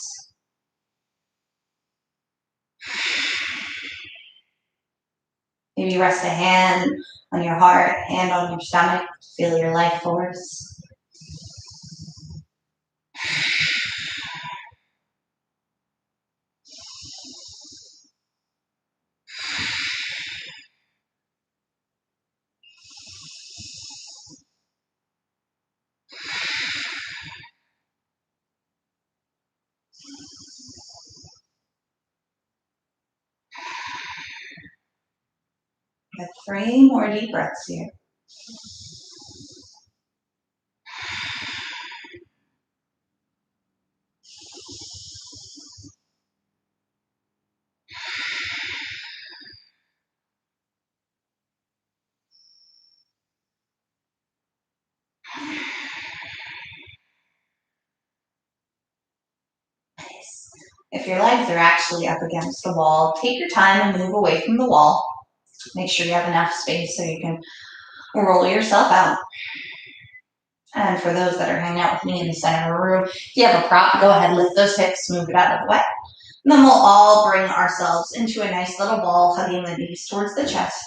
Maybe rest a hand on your heart, hand on your stomach. Feel your life force. Get 3 more deep breaths here. If your legs are actually up against the wall, take your time and move away from the wall. Make sure you have enough space so you can roll yourself out. And for those that are hanging out with me in the center of the room, if you have a prop, go ahead, lift those hips, move it out of the way. And then we'll all bring ourselves into a nice little ball, hugging the knees towards the chest.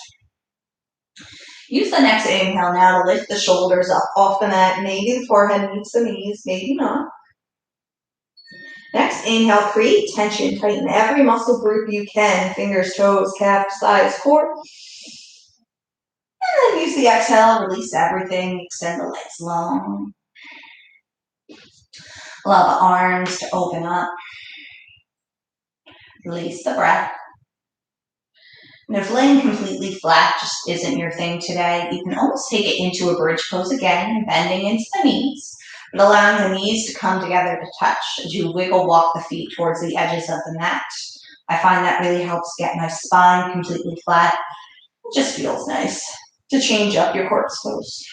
Use the next inhale now to lift the shoulders up off the mat. Maybe the forehead meets the knees, maybe not. Next inhale, create tension. Tighten every muscle group you can. Fingers, toes, calves, thighs, core. And then use the exhale, release everything. Extend the legs long. Allow the arms to open up. Release the breath. And if laying completely flat just isn't your thing today, you can almost take it into a bridge pose again, bending into the knees, but allowing the knees to come together to touch as you wiggle walk the feet towards the edges of the mat. I find that really helps get my spine completely flat. It just feels nice to change up your corpse pose.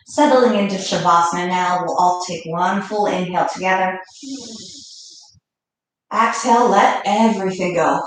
Settling into Shavasana now, we'll all take one full inhale together. Exhale, let everything go.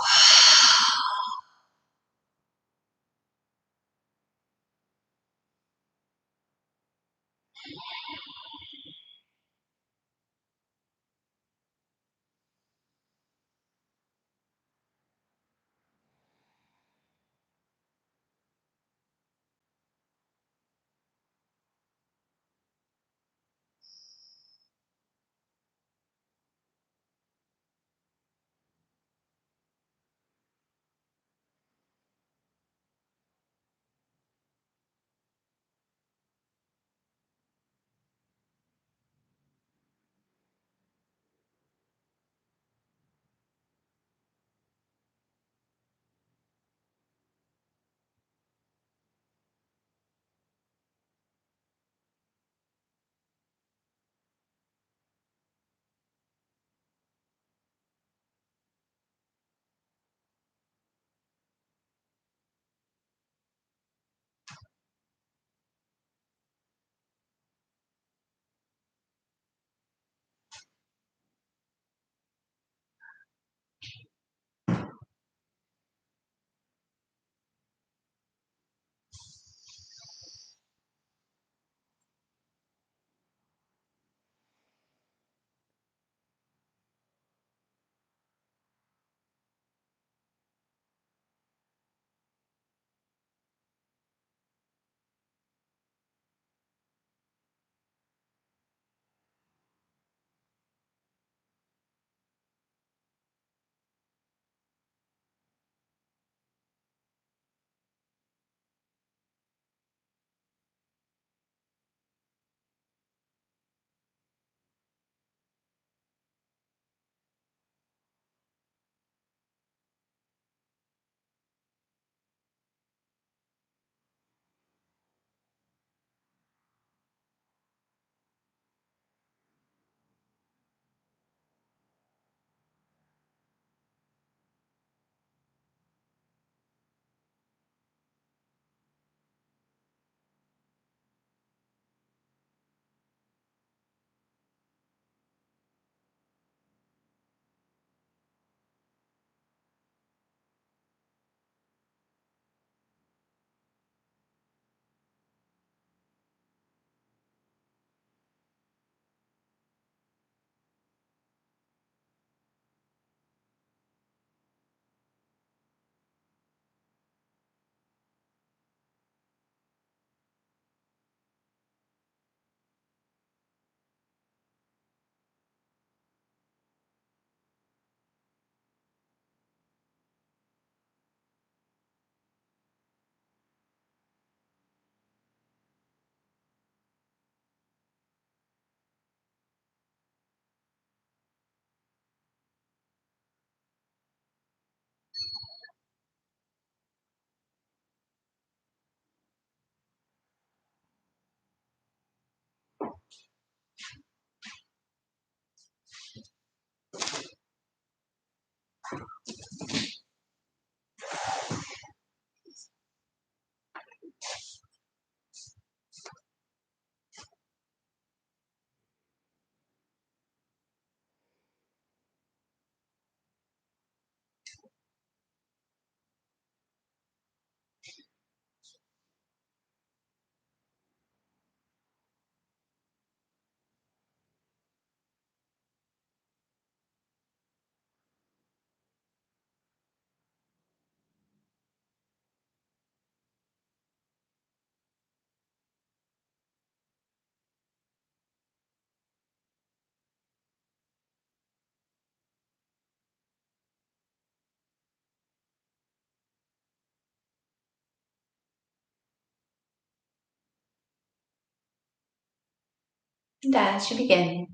And as you begin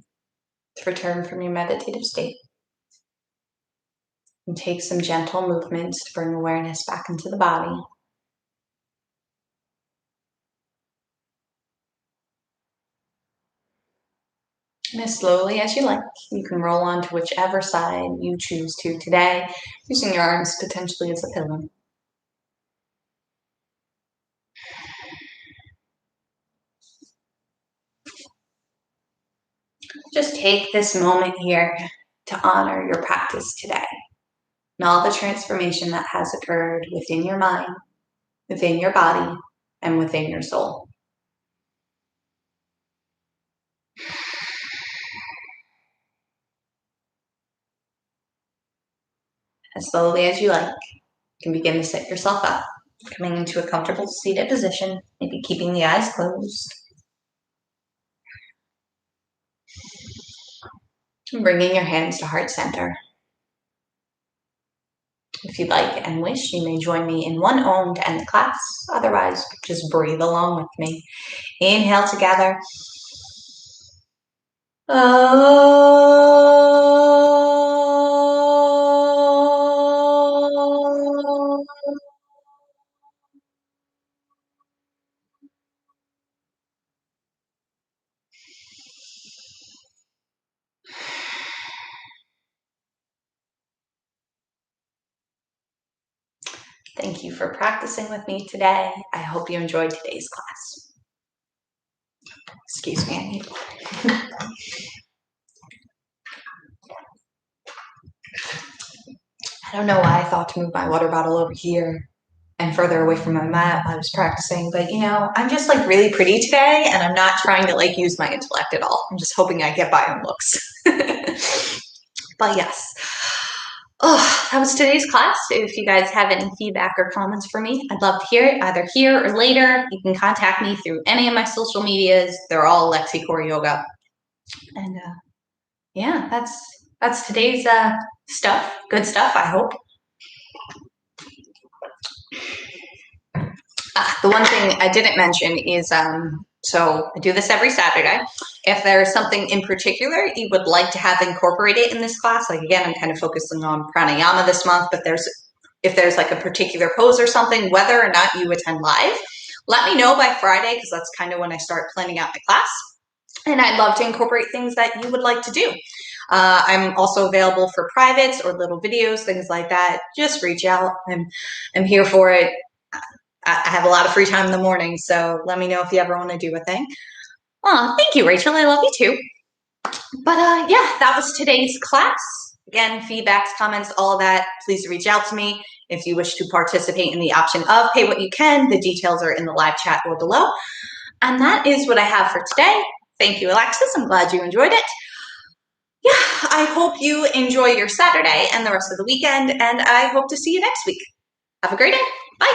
to return from your meditative state, and take some gentle movements to bring awareness back into the body. And as slowly as you like, you can roll onto whichever side you choose to today, using your arms potentially as a pillow. Just take this moment here to honor your practice today and all the transformation that has occurred within your mind, within your body, and within your soul. As slowly as you like, you can begin to sit yourself up, coming into a comfortable seated position, maybe keeping the eyes closed. And bringing your hands to heart center. If you'd like and wish, you may join me in one Om to end the class. Otherwise, just breathe along with me. Inhale together. Thank you for practicing with me today. I hope you enjoyed today's class. Excuse me, I need water. I don't know why I thought to move my water bottle over here and further away from my mat while I was practicing, but I'm just like really pretty today, and I'm not trying to like use my intellect at all. I'm just hoping I get by on looks. But yes. Oh, that was today's class. If you guys have any feedback or comments for me, I'd love to hear it, either here or later. You can contact me through any of my social medias. They're all Lexiecoreyoga. And yeah, that's today's stuff. Good stuff, I hope. The one thing I didn't mention is, so I do this every Saturday. If there's something in particular you would like to have incorporated in this class, like again, I'm kind of focusing on Pranayama this month, but if there's like a particular pose or something, whether or not you attend live, let me know by Friday, because that's kind of when I start planning out my class. And I'd love to incorporate things that you would like to do. I'm also available for privates or little videos, things like that. Just reach out. I'm here for it. I have a lot of free time in the morning, so let me know if you ever want to do a thing. Oh, thank you, Rachel. I love you too. But yeah, that was today's class. Again, feedbacks, comments, all of that, please reach out to me. If you wish to participate in the option of pay what you can, the details are in the live chat or below. And that is what I have for today. Thank you, Alexis. I'm glad you enjoyed it. Yeah, I hope you enjoy your Saturday and the rest of the weekend, and I hope to see you next week. Have a great day. Bye.